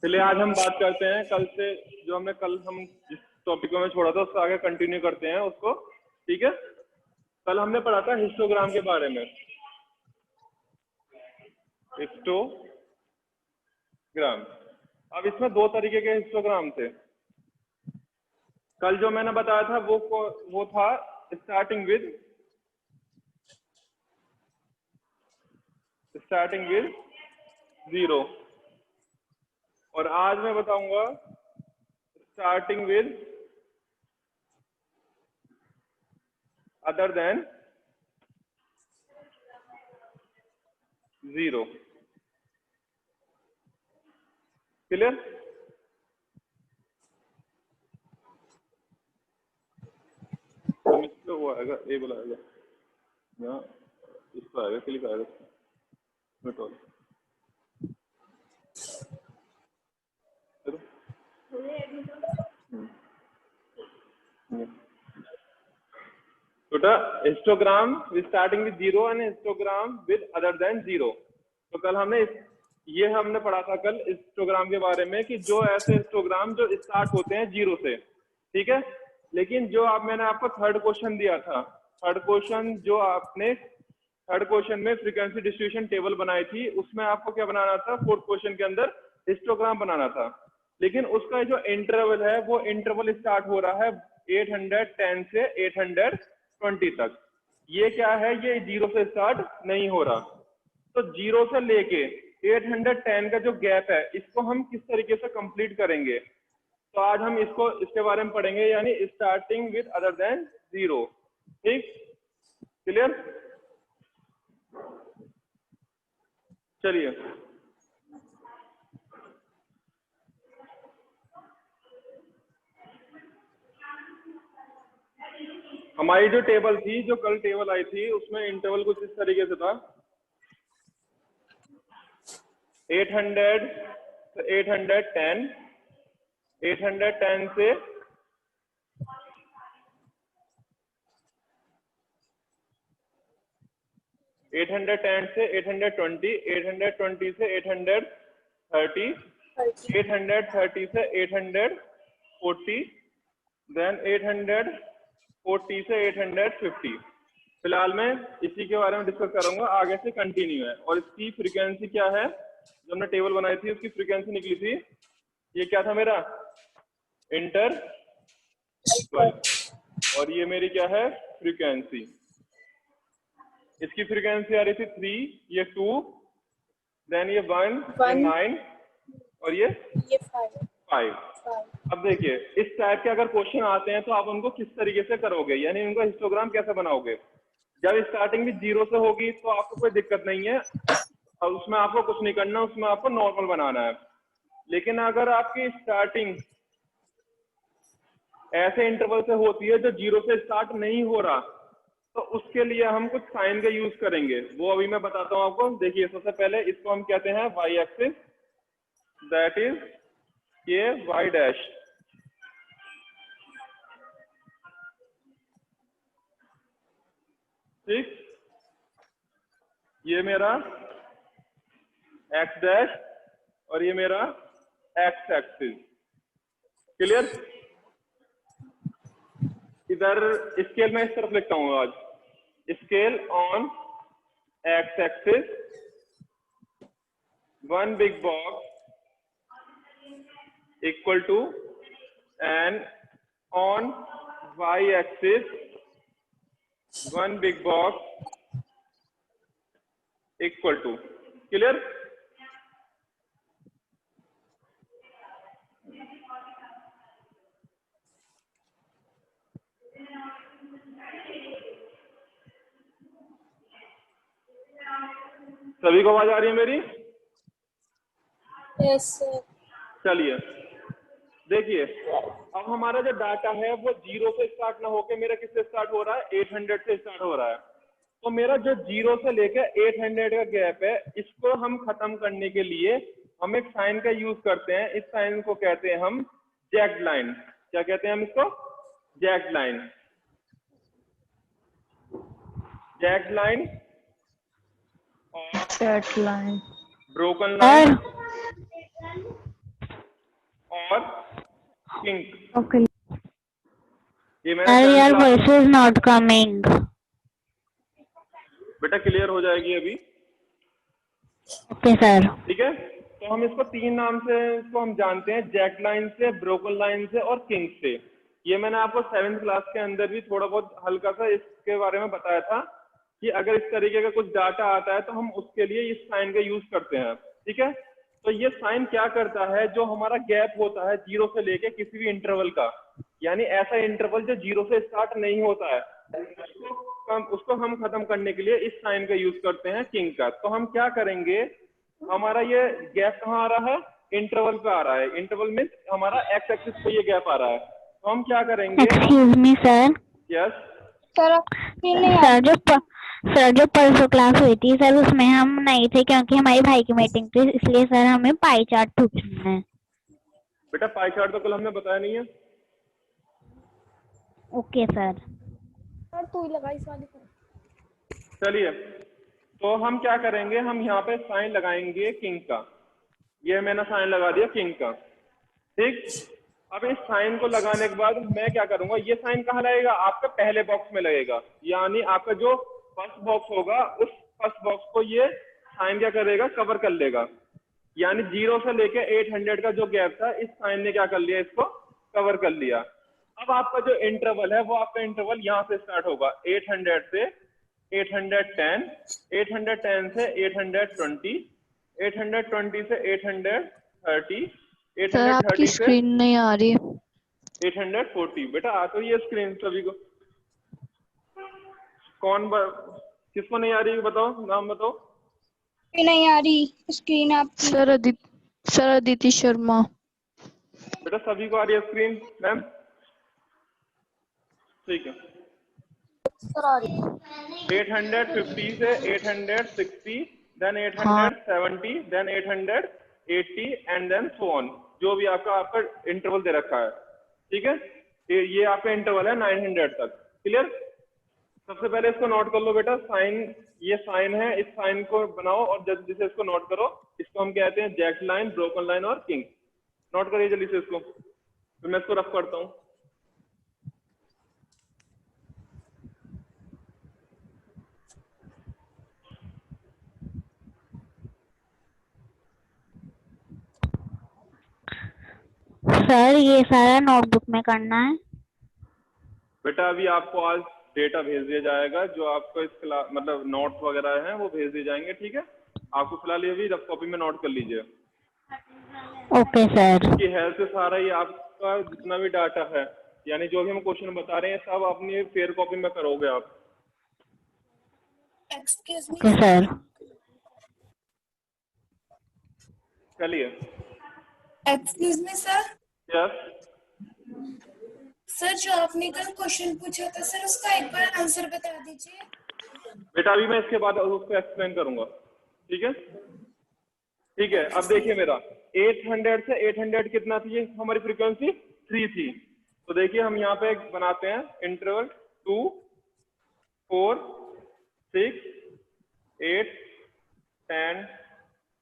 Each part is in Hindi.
चलिए आज हम बात करते हैं कल से, जो हमने कल हम जिस टॉपिक में छोड़ा था उससे आगे कंटिन्यू करते हैं उसको। ठीक है, कल हमने पढ़ा था हिस्टोग्राम के बारे में। हिस्टोग्राम, अब इसमें दो तरीके के हिस्टोग्राम थे। कल जो मैंने बताया था वो था स्टार्टिंग विद 0, और आज मैं बताऊंगा starting with other than 0। Clear? वो आएगा, ए बोला आएगा यहाँ, इसको आएगा, क्लिक आएगा मेटोल। Histogram with starting with 0 and histogram with other than 0। तो कल हमने हमने पढ़ा था कल हिस्टोग्राम के बारे में कि जो ऐसे हिस्टोग्राम जो स्टार्ट होते हैं 0 से, ठीक है। लेकिन जो मैंने आपको थर्ड क्वेश्चन दिया था, थर्ड क्वेश्चन में फ्रीक्वेंसी डिस्ट्रीब्यूशन टेबल बनाई थी, उसमें आपको क्या बनाना था, फोर्थ क्वेश्चन के अंदर हिस्टोग्राम बनाना था। लेकिन उसका जो इंटरवल है वो इंटरवल स्टार्ट हो रहा है 810 से 820 तक। ये क्या है, ये 0 से स्टार्ट नहीं हो रहा। तो 0 से लेके 810 का जो गैप है, इसको हम किस तरीके से कंप्लीट करेंगे, तो आज हम इसके बारे में पढ़ेंगे, यानी स्टार्टिंग विद अदर देन 0। ठीक, क्लियर? चलिए, हमारी जो टेबल थी, जो कल टेबल आई थी, उसमें इंटरवल कुछ इस तरीके से था, 800 से 810, 810 से 810 से 820, 820 से 830, 830 से 840, देन 840 से 850। फिलहाल मैं इसी के बारे में डिस्कस करूंगा, आगे से कंटिन्यू है। और इसकी फ्रीक्वेंसी क्या है, जो हमने टेबल बनाई थी उसकी फ्रीक्वेंसी निकली थी, ये क्या था मेरा इंटर, और ये मेरी क्या है फ्रीक्वेंसी। इसकी फ्रीक्वेंसी आ रही थी 3, ये 2, देन ये 1, ये 9, और ये 5। अब देखिए, इस टाइप के अगर क्वेश्चन आते हैं तो आप उनको किस तरीके से करोगे, यानी उनका हिस्टोग्राम कैसे बनाओगे। जब स्टार्टिंग भी 0 से होगी तो आपको कोई दिक्कत नहीं है, और उसमें आपको कुछ नहीं करना, उसमें आपको नॉर्मल बनाना है। लेकिन अगर आपकी स्टार्टिंग ऐसे इंटरवल से होती है जो 0 से स्टार्ट नहीं हो रहा, तो उसके लिए हम कुछ साइन का यूज करेंगे, वो अभी मैं बताता हूँ आपको। देखिए, सबसे पहले इसको हम कहते हैं वाई एक्सिस, दैट इज ये वाई डैश। ठीक, ये मेरा एक्स डैश, और ये मेरा एक्स एक्सिस। क्लियर? इधर स्केल में इस तरफ लिखता हूँ आज, scale on X axis 1 big box equal to, and on Y axis 1 big box equal to. Clear? सभी को आवाज आ रही है मेरी? Yes sir. चलिए देखिए, अब हमारा जो डाटा है वो 0 से स्टार्ट ना होके मेरा किससे स्टार्ट हो रहा है, 800 से स्टार्ट हो रहा है। तो मेरा जो 0 से लेकर 800 का गैप है, इसको हम खत्म करने के लिए हम एक साइन का यूज करते हैं। इस साइन को कहते हैं हम जैक्ड लाइन। क्या कहते हैं हम इसको? Jacked line. जैक्ड लाइन और Straight line ब्रोकन लाइन और किंग। ओके ये सर, मैंने your 7th class voice is not coming. बेटा क्लियर हो जाएगी अभी, ओके सर। ठीक है। तो हम इसको 3 नाम से इसको हम जानते हैं, जैक लाइन से, ब्रोकन लाइन से और किंग से। ये मैंने आपको 7th क्लास के अंदर भी थोड़ा बहुत हल्का सा इसके बारे में बताया था कि अगर इस तरीके का कुछ डाटा आता है तो हम उसके लिए इस साइन का यूज करते हैं, ठीक है। तो ये साइन क्या करता है, जो हमारा गैप होता है 0 से लेके किसी भी इंटरवल का, यानी ऐसा इंटरवल जो 0 से स्टार्ट नहीं होता है, उसको हम खत्म करने के लिए इस साइन का यूज करते हैं, किंग का। तो हम क्या करेंगे, हमारा ये गैप कहाँ आ रहा है, इंटरवल पे आ रहा है। इंटरवल में हमारा एक्स एक्सिस पे ये गैप आ रहा है। तो हम क्या करेंगे, excuse me sir. Yes sir जो परसों क्लास हुई थी सर, उसमें हम नहीं थे क्योंकि हमारी भाई की मीटिंग थी, इसलिए सर हमें पाई चार्ट पूछना है। बेटा पाई चार्ट तो कल हमने बताया नहीं है। Okay sir. तू ही लगा इस वाले को। चलिए, तो हम क्या करेंगे, हम यहाँ पे साइन लगाएंगे किंग का। ये मैंने साइन लगा दिया किंग का, ठीक। अब इस साइन को लगाने के बाद मैं क्या करूंगा, ये साइन कहाँ लगेगा, आपका पहले बॉक्स में लगेगा। यानी आपका जो फर्स्ट बॉक्स होगा, उस फर्स्ट बॉक्स को ये साइन क्या करेगा, कवर कर लेगा। यानी 0 से लेके 800 का जो गैप था, इस साइन ने क्या कर लिया, इसको कवर कर लिया। अब आपका जो इंटरवल है, वो आपका इंटरवल यहाँ से स्टार्ट होगा, 800 से 810, 810 से 820, 820 से 830, सर आपकी 830 से स्क्रीन नहीं आ रही। 840। बेटा आ तो ये स्क्रीन सभी को, किसको नहीं आ रही बताओ, नाम बताओ। नहीं आ रही स्क्रीन आपकी। सर अदिति शर्मा। बेटा सभी को आ रही है स्क्रीन मैम, ठीक है। सर आ रही। 850 से 860, देन हाँ 870, then 880 and then so on, जो भी आपका इंटरवल दे रखा है, ठीक है। ये आपका इंटरवल है 900 तक, क्लियर। सबसे पहले इसको नोट कर लो बेटा, साइन, ये साइन है, इस साइन को बनाओ और जल्दी से इसको नोट करो। इसको हम कहते हैं जैक लाइन, ब्रोकन लाइन और किंग। नोट करिए जल्दी से इसको, तो मैं इसको रफ करता हूँ। सर ये सारा नोटबुक में करना है। बेटा अभी आपको आज डेटा भेज दिया जाएगा, जो आपको इस क्लास मतलब नोट्स वगैरह हैं वो भेज दिए जाएंगे, ठीक है। आपको फिलहाल ये भी रफ कॉपी में नोट कर लीजिए। Okay sir. इसकी हेल्प से सारा ये आपका जितना भी डाटा है, यानी जो भी हम क्वेश्चन बता रहे हैं, सब अपनी फेयर कॉपी में करोगे आप। Okay sir. चलिए, excuse me sir. Yes sir जो आपने कल क्वेश्चन पूछा था सर, उसका एक बार आंसर बता दीजिए। बेटा अभी मैं इसके बाद उसको एक्सप्लेन करूंगा, ठीक है। ठीक है, अब देखिए मेरा 800 से 800 कितना थी हमारी फ्रीक्वेंसी, 3 थी। तो देखिए हम यहाँ पे बनाते हैं इंटरवल 2, 4, 6, 8, 10,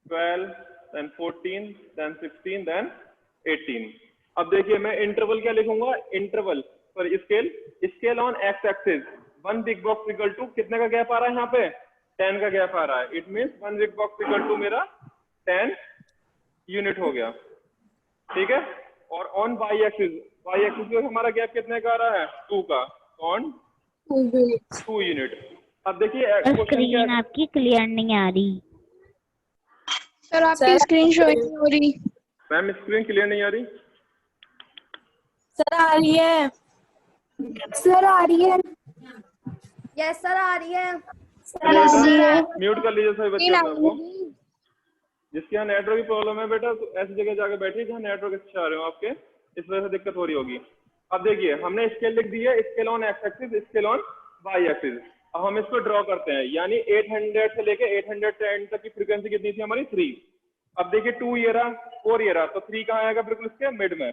12, then 14, then 16, then 18। अब देखिए मैं इंटरवल क्या लिखूंगा, इंटरवल पर scale on X axis, one big box equal to कितने का गैप आ रहा है, यहाँ पे 10 का गैप आ रहा है। It means one big box equal to मेरा 10 यूनिट हो गया, ठीक है। और ऑन वाई एक्सिस पे हमारा गैप कितने का आ रहा है, 2 का, ऑन 2 यूनिट। अब देखिए स्क्रीन आपकी क्लियर नहीं आ रही। सर आपकी स्क्रीन शो नहीं हो रही। मैम स्क्रीन क्लियर नहीं आ रही। सर आ रही है। सर आ रही है। यस सर आ रही है। म्यूट कर लीजिए सभी बच्चों को। जिसके यहाँ नेटवर्क की प्रॉब्लम है बेटा, तो ऐसी जगह जाके बैठिए जहाँ नेटवर्क अच्छे आ रहे हो आपके, इस वजह से दिक्कत हो रही होगी। अब देखिए हमने स्केल लिख दी है, scale on X axis, scale on Y axis. अब हम इसको ड्रॉ करते हैं, यानी 800 से लेके 810 तक की फ्रीक्वेंसी कितनी थी हमारी, 3। अब देखिए 2 ये रहा, 4 ये रहा, तो 3 कहाँ आएगा, बिल्कुल इसके मिड में।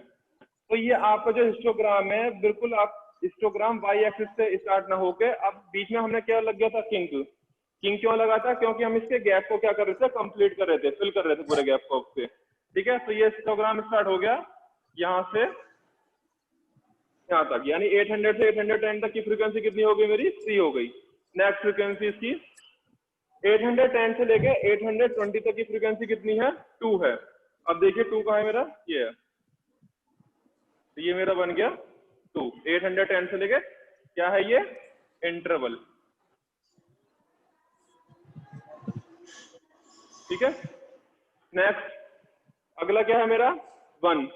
तो ये आपका जो हिस्टोग्राम है, बिल्कुल आप हिस्टोग्राम वाई एक्सिस से स्टार्ट ना होके, अब बीच में हमने क्या लग गया था, किंग क्यों लगा था, क्योंकि हम इसके गैप को क्या कर रहे थे, कंप्लीट कर रहे थे, फिल कर रहे थे पूरे गैप को से, ठीक है। तो ये हिस्टोग्राम स्टार्ट हो गया यहाँ से यहाँ तक, यानी 800 से 810 तक की फ्रीक्वेंसी कितनी हो गई मेरी? 3 हो गई। नेक्स्ट फ्रीक्वेंसी इसकी 810 से लेके 820 तक की फ्रीक्वेंसी कितनी है? 2 है। अब देखिए 2 कहाँ है मेरा? ये है, तो ये मेरा बन गया 2। 810 से लेके क्या है ये? इंटरवल। ठीक है। नेक्स्ट अगला क्या है मेरा? 1,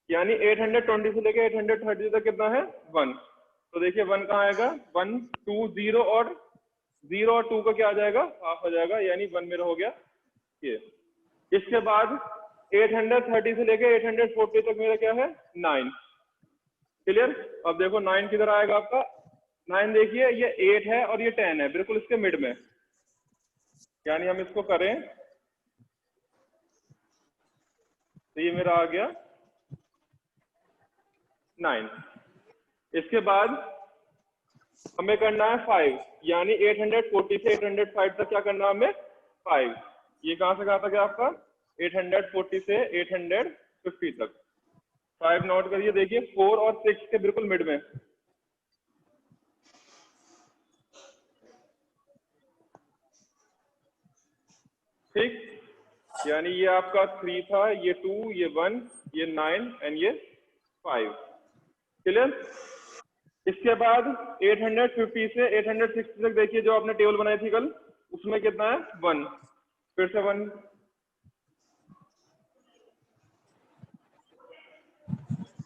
यानी 820 से लेके 830 तक कितना है? 1। तो देखिए 1 कहाँ आएगा? 1 2 0 और 0 और 2 का क्या आ जाएगा? हाफ आ जाएगा, यानी 1 मेरा हो गया ये। इसके बाद 830 से लेके 840 तक मेरा क्या है? 9। क्लियर? अब देखो 9 किधर आएगा आपका? 9 देखिए ये 8 है और ये 10 है, बिल्कुल इसके मिड में, यानी हम इसको करें तो ये मेरा आ गया 9। इसके बाद हमें करना है 5, यानी 840 से 805 तक क्या करना है हमें? 5। ये कहां से कहां तक है आपका? 840 से 850 तक। 5 नोट करिए, देखिए 4 और 6 के बिल्कुल मिड में। ठीक, यानी ये आपका 3 था, ये 2, ये 1, ये 9 एंड ये 5। क्लियर? इसके बाद 850 से 860 तक देखिए, जो आपने टेबल बनाई थी कल, उसमें कितना है? 1। फिर से 1।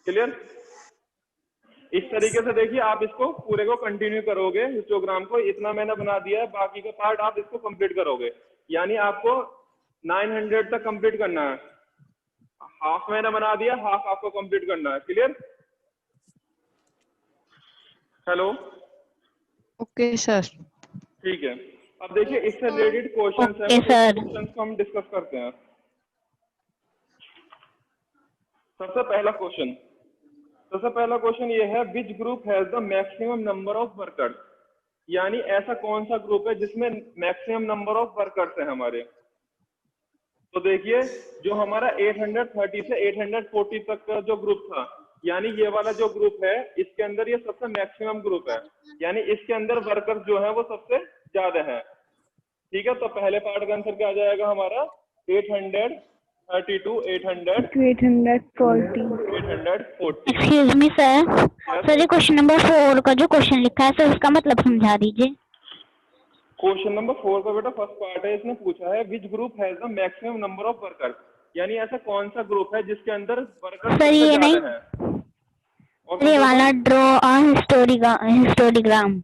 क्लियर? इस तरीके से देखिए आप इसको पूरे को कंटिन्यू करोगे, हिस्टोग्राम को। इतना मैंने बना दिया है, बाकी का पार्ट आप इसको कंप्लीट करोगे, यानी आपको 900 तक कंप्लीट करना है। हाफ मैंने बना दिया, हाफ आपको कंप्लीट करना है। क्लियर? हेलो? Okay sir. ठीक है। अब देखिए इससे रिलेटेड क्वेश्चंस हैं, Okay, sir. क्वेश्चंस को हम डिस्कस करते हैं। सबसे पहला क्वेश्चन ये है, which group has the maximum number of workers, यानी ऐसा कौन सा ग्रुप है जिसमें मैक्सिमम नंबर ऑफ वर्कर्स है हमारे। तो देखिए जो हमारा 830 से 840 तक का जो ग्रुप था, यानी ये वाला जो ग्रुप है, इसके अंदर ये सबसे मैक्सिमम ग्रुप है, यानी इसके अंदर वर्कर्स जो है वो सबसे ज्यादा है। ठीक है, तो पहले पार्ट का आंसर क्या आ जाएगा हमारा? 832, 840। एक्सक्यूज मी सर, सर ये क्वेश्चन नंबर 4 का जो क्वेश्चन लिखा है सर, उसका मतलब समझा दीजिए। क्वेश्चन नंबर 4 का बेटा फर्स्ट पार्ट है, इसने पूछा है which group has the maximum number of workers, यानी ऐसा कौन सा ग्रुप है जिसके अंदर वर्कर्स सर ये नहीं, है। ये वाला ड्रॉ हिस्टोग्राम।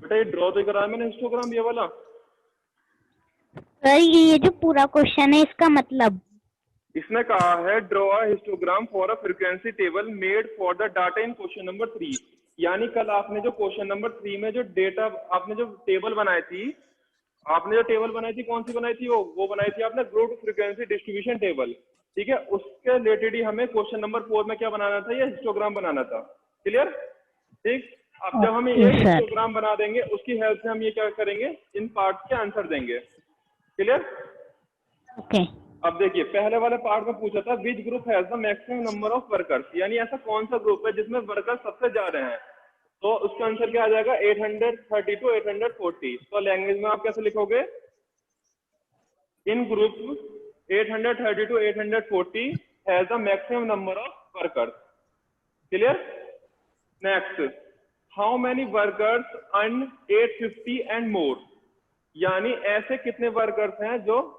बेटा ये ड्रॉ तो करा है मैंने हिस्टोग्राम, ये वाला। सर ये जो पूरा क्वेश्चन है इसका मतलब, इसने कहा है draw a histogram for a frequency table made for the data in question number 3, यानी कल आपने जो क्वेश्चन नंबर 3 में जो डेटा आपने जो टेबल बनाई थी, कौन सी बनाई थी? वो बनाई थी आपने ग्रुप फ्रीक्वेंसी डिस्ट्रीब्यूशन टेबल। ठीक है, उसके रिलेटेड ही हमें क्वेश्चन नंबर 4 में क्या बनाना था? ये हिस्टोग्राम बनाना था। क्लियर? ठीक, अब जब हम ये हिस्टोग्राम बना देंगे, उसकी हेल्प से हम ये क्या करेंगे? इन पार्ट्स के आंसर देंगे। क्लियर? ओके। अब देखिए पहले वाले पार्ट में पूछा था which group has the maximum number of workers, यानी ऐसा कौन सा ग्रुप है जिसमें वर्कर्स सबसे ज्यादा हैं। तो उसका आंसर क्या आ जाएगा? 832, 840। तो लैंग्वेज में आप कैसे लिखोगे? In group 832, 840 has the maximum number of workers. Clear? Next, how many workers earn 850 and more, यानी ऐसे कितने वर्कर्स हैं जो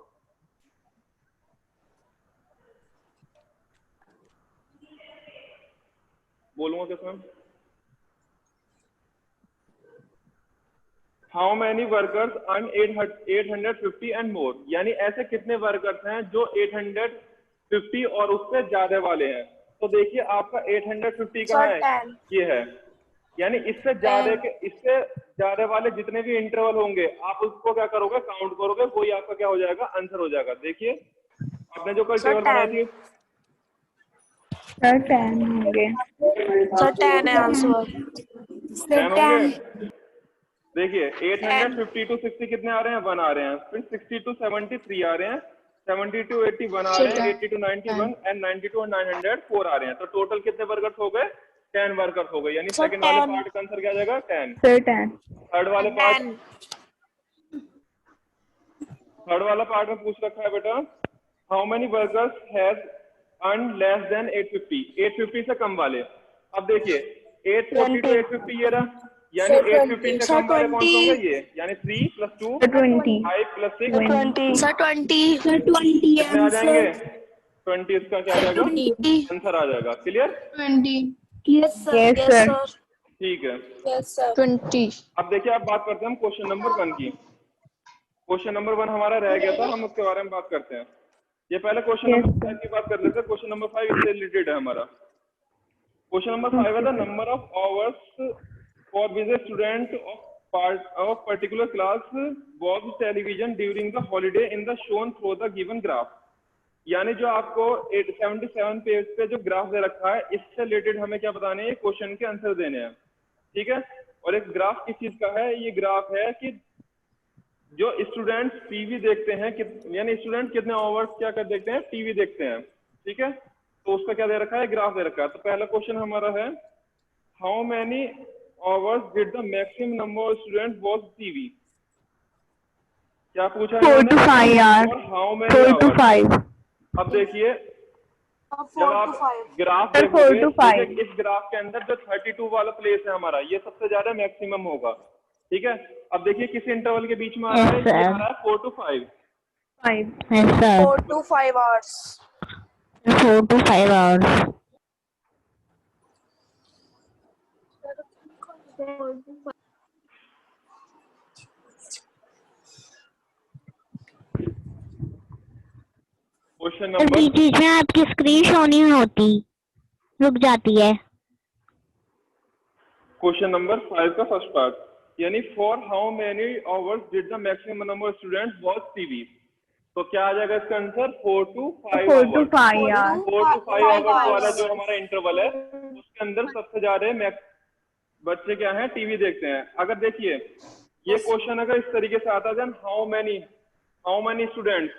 बोलूंगा कैसे? How many workers earn 850 and more, यानी ऐसे कितने वर्कर्स हैं जो 850 और उससे ज्यादा वाले हैं। तो देखिए आपका 850 कहाँ है? ये है, यानी इससे ज्यादा वाले जितने भी इंटरवल होंगे आप उसको क्या करोगे? काउंट करोगे, वही आपका क्या हो जाएगा? आंसर हो जाएगा। देखिए आपने जो कल टेबल बनाई थी सर 10 होंगे। सर 10 है आंसर। 10 होंगे। देखिए 850 to 60 कितने आ रहे हैं? 1 आ रहे हैं। फिर 60 to 70 3 आ रहे हैं, 70 to 81 आ रहे हैं, 80 to 91 एंड 90 to 904 आ रहे हैं। तो टोटल कितने वर्कर्स हो गए? 10 वर्कर्स हो गए। यानी सेकंड वाले पार्ट का आंसर क्या आ जाएगा? 10। सर 10। थर्ड वाला पार्ट में पूछ रखा है बेटा, how many workers has earn less than 850, 850 से कम वाले। अब देखिए 840 to 850 ये रहा, यानी 850 से कम वाले कौन से होंगे? ये यानी 3 + 2 20 5 + 6 20 सर 20 कितने आ जाएंगे? 20। इसका क्या आ जाएगा? आंसर आ जाएगा। क्लियर? 20। Yes Yes, sir. ठीक है। Yes sir 20। अब देखिए आप बात करते हैं हम क्वेश्चन नंबर 1 की। क्वेश्चन नंबर 1 हमारा रह गया था, हम उसके बारे में बात करते हैं। ये पहले क्वेश्चन Yes, नंबर 5 की बात कर लेते हैं। क्वेश्चन नंबर 5 इससे रिलेटेड है हमारा। क्वेश्चन नंबर 5 है the number of hours for which student of particular class watch television during the holiday in the shown through the given graph. यानी जो आपको 77 पेज पे जो ग्राफ दे रखा है, इससे रिलेटेड हमें क्या बताने हैं? क्वेश्चन के आंसर देने हैं। ठीक है। और एक ग्राफ किस चीज का है? ये ग्राफ है कि जो स्टूडेंट्स टीवी देखते हैं, यानी स्टूडेंट कितने आवर्स क्या कर देखते हैं? टीवी देखते हैं। ठीक है। तो उसका क्या दे रखा है? ग्राफ दे रखा है। तो पहला क्वेश्चन हमारा है, how many hours did the maximum number of student watch TV. क्या पूछा है? 4 to 5 hours। और हाउ मेनी 4 to आवर्स। 5। अब देखिए जब आप ग्राफ Sir, 4 to 5। देखोगे, इस ग्राफ के अंदर जो 32 वाला प्लेस है हमारा, ये सबसे ज्यादा मैक्सिमम होगा। ठीक है। अब देखिए किस इंटरवल के बीच में आ रहा है? ये आ रहा है 4 to 5। 5। Yes, sir. 4 to 5 hours 4 to 5 hours. Question sir number बीच बीच में आपकी स्क्रीन शो नहीं होती, रुक जाती है। क्वेश्चन नंबर 5 का फर्स्ट पार्ट, यानी for how many hours did the maximum number of students watch TV. तो क्या आ जाएगा इसका answer? 4 to 5 4 to hours. 5 hours। 4 to 5 hours वाला जो हमारा इंटरवल है, उसके अंदर सबसे ज्यादा बच्चे क्या हैं? टीवी देखते हैं। अगर देखिए ये क्वेश्चन अगर इस तरीके से आता है, how many students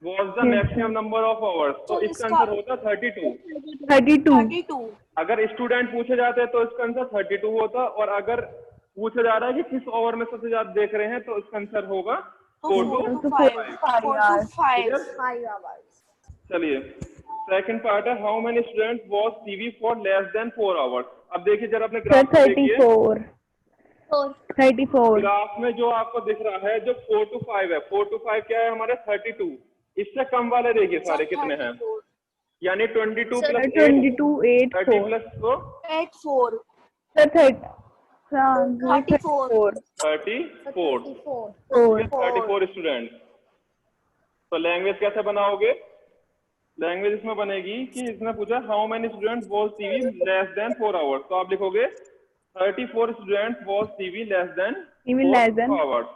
watch the maximum number of hours, तो इसका आंसर होता 32। 32। अगर स्टूडेंट पूछे जाते हैं तो इसका आंसर 32 होता, और अगर पूछा जा रहा है कि किस ओवर में सबसे ज्यादा देख रहे हैं, तो इसका आंसर होगा 4 to 5। चलिए सेकंड पार्ट है, how many student watch TV for less than 4 hours. अब देखिए जरा अपने सर ग्राफ को देखिए, 34। ग्राफ में जो आपको दिख रहा है जो 4 to 5 है, 4 to 5 क्या है हमारे? 32। इससे कम वाले देखिए सारे कितने हैं, यानी 22 + 8 22 8 30 4। + 4 84 सर 34 34 स्टूडेंट। तो लैंग्वेज कैसे बनाओगे? लैंग्वेज इसमें बनेगी कि इसने पूछा how many student watch TV less than 4 hours, तो आप लिखोगे 34 student watch TV less than 4 hours.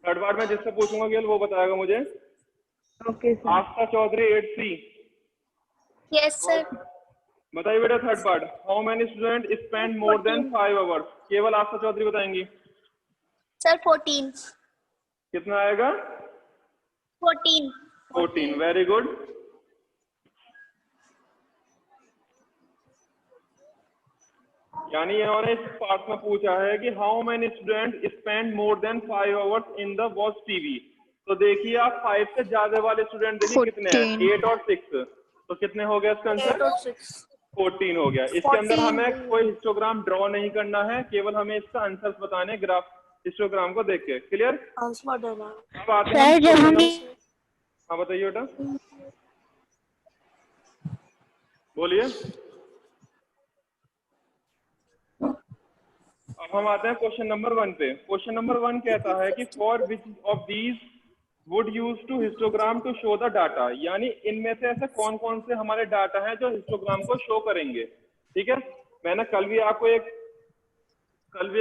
Third part में जिससे पूछूंगा केवल वो बताएगा मुझे। Okay sir. Aastha Chaudhary 83। Yes sir बताइए बेटा third part, how many student spend more than 5 hours. केवल आस्था चौधरी बताएंगी। सर 14 कितना आएगा? 14। Very good. यानी इन्होंने इस पार्ट में पूछा है कि how many student spend more than 5 hours in the watch TV. तो देखिए आप 5 से ज्यादा वाले स्टूडेंट देखिए कितने हैं? 8 और 6। तो कितने हो गया इसका आंसर? 14 हो गया। इसके अंदर हमें कोई हिस्टोग्राम ड्रॉ नहीं करना है, केवल हमें इसका आंसर बताने ग्राफ हिस्टोग्राम को देख के। क्लियर? अब आते हैं सर जब हम हाँ बताइए बेटा, बोलिए। अब हम आते हैं क्वेश्चन नंबर 1 पे। क्वेश्चन नंबर 1 कहता है कि for which of these would use to histogram to show the data, यानी इनमें से ऐसे कौन कौन से हमारे डाटा हैं जो हिस्टोग्राम को शो करेंगे। ठीक है। मैंने कल भी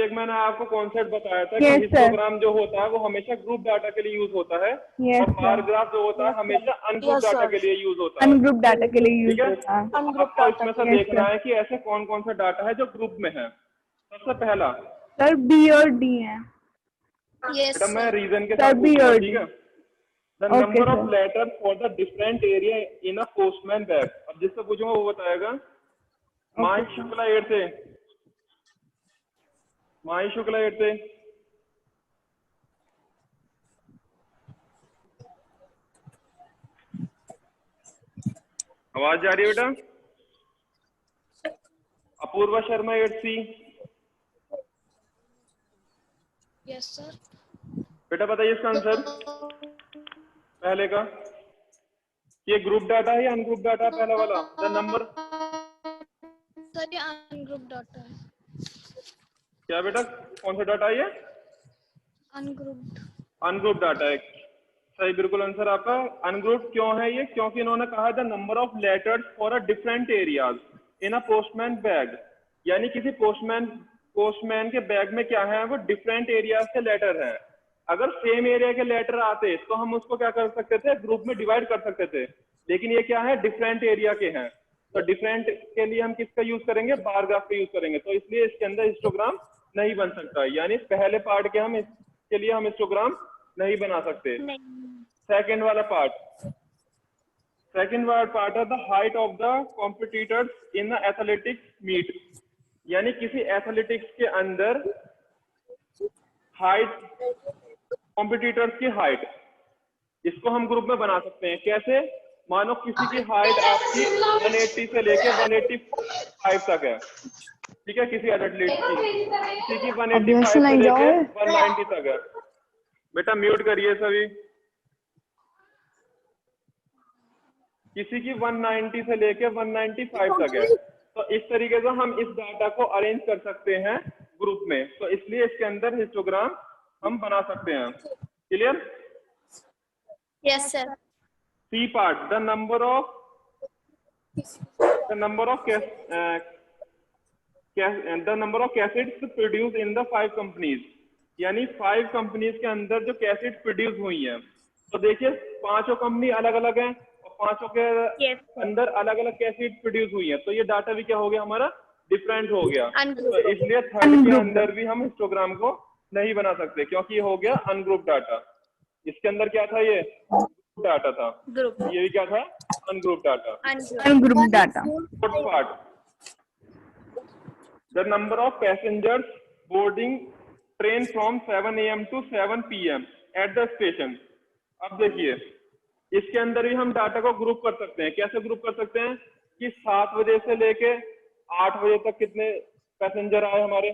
एक मैंने आपको कॉन्सेप्ट बताया था कि हिस्टोग्राम जो होता है वो हमेशा ग्रुप डाटा के लिए यूज होता है, और बार ग्राफ जो होता है हमेशा अनग्रुप डाटा के लिए यूज होता है। अनग्रुप डाटा के लिए यूज होता है। आपको इसमें से देखना है कि ऐसे कौन कौन सा डाटा है जो ग्रुप में है। सबसे पहला सर बी और डी है। Yes, बेटा मैं sir. रीजन के Sir, साथ पूछूंगा, BRD. ठीक है। The Okay, number of sir. Letter for the different area in a postman bag. अब जिससे पूछूंगा वो बताएगा। माही sir. शुक्ला 8 से, माही शुक्ला 8 से, आवाज जा रही है बेटा? Apoorva Sharma 8C। Yes, sir. बेटा बताइए इसका आंसर पहले का। ये ग्रुप डाटा है या अनग्रुप डाटा है? पहला वाला द नंबर, Sir, ये ungroup data है. क्या बेटा कौन सा डाटा है ये? Ungrouped. अनग्रुप डाटा है। सही, बिल्कुल आंसर आपका। अनग्रुप क्यों है ये? क्योंकि इन्होंने कहा the number of letters for a different areas in a postman bag, यानी किसी पोस्टमैन के बैग में क्या है, वो डिफरेंट एरियाज के लेटर हैं। अगर सेम एरिया के लेटर आते तो हम उसको क्या कर सकते थे, ग्रुप में डिवाइड कर सकते थे, लेकिन ये क्या है, डिफरेंट एरिया के हैं। तो डिफरेंट के लिए हम किसका यूज करेंगे? बार ग्राफ का यूज करेंगे। तो इसलिए इसके अंदर हिस्टोग्राम नहीं बन सकता, यानी पहले पार्ट के हम इसके लिए हम हिस्टोग्राम नहीं बना सकते। सेकंड वाला पार्ट, है the height of the competitors in the athletics meet, यानी किसी एथलेटिक्स के अंदर हाइट, कॉम्पिटिटर्स की हाइट, इसको हम ग्रुप में बना सकते हैं। कैसे? मानो किसी की हाइट आपकी 180 से लेके 185 तक है, ठीक है, किसी एथलीट की, किसी की 185 से लेके 190 तक है। बेटा म्यूट करिए सभी। किसी की 190 से लेके 195 तक है। तो इस तरीके से हम इस डाटा को अरेंज कर सकते हैं ग्रुप में, तो इसलिए इसके अंदर हिस्टोग्राम हम बना सकते हैं। Clear? Yes, sir. C part, the number of cassettes produce in the 5 companies, यानी 5 कंपनीज के अंदर जो कैसेट प्रोड्यूस हुई हैं। तो देखिए 5 कंपनी अलग अलग हैं और 5 के Yes, sir. अंदर अलग अलग कैसेट प्रोड्यूस हुई हैं, तो ये डाटा भी क्या हो गया हमारा? डिफरेंट हो गया। Ungrouped. तो इसलिए थर्ड के अंदर भी हम हिस्टोग्राम को नहीं बना सकते, क्योंकि ये हो गया अनग्रुप डाटा। इसके अंदर क्या था? ये डाटा था, Group. ये भी क्या था? Ungroup data. Ungroup data. Fourth part, the number of passengers boarding train from 7 AM to 7 PM at the station. अब देखिए इसके अंदर भी हम डाटा को ग्रुप कर सकते हैं। कैसे ग्रुप कर सकते हैं कि 7 बजे से लेके 8 बजे तक कितने पैसेंजर आए हमारे,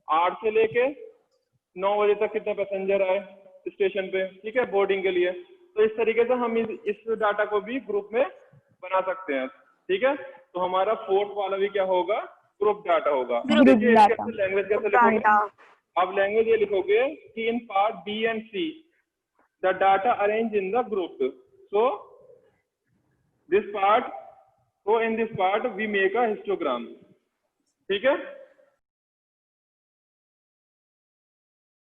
8 से लेके 9 बजे तक कितने पैसेंजर आए स्टेशन पे, ठीक है, बोर्डिंग के लिए। तो इस तरीके से हम इस डाटा को भी ग्रुप में बना सकते हैं, ठीक है। तो हमारा फोर्थ वाला भी क्या होगा? ग्रुप डाटा होगा। Group देखिए data. लैंग्वेज कैसे लिखोगे? आप लैंग्वेज ये लिखोगे कि in part B and C the data arrange in the group, so in this part we make a histogram, ठीक है।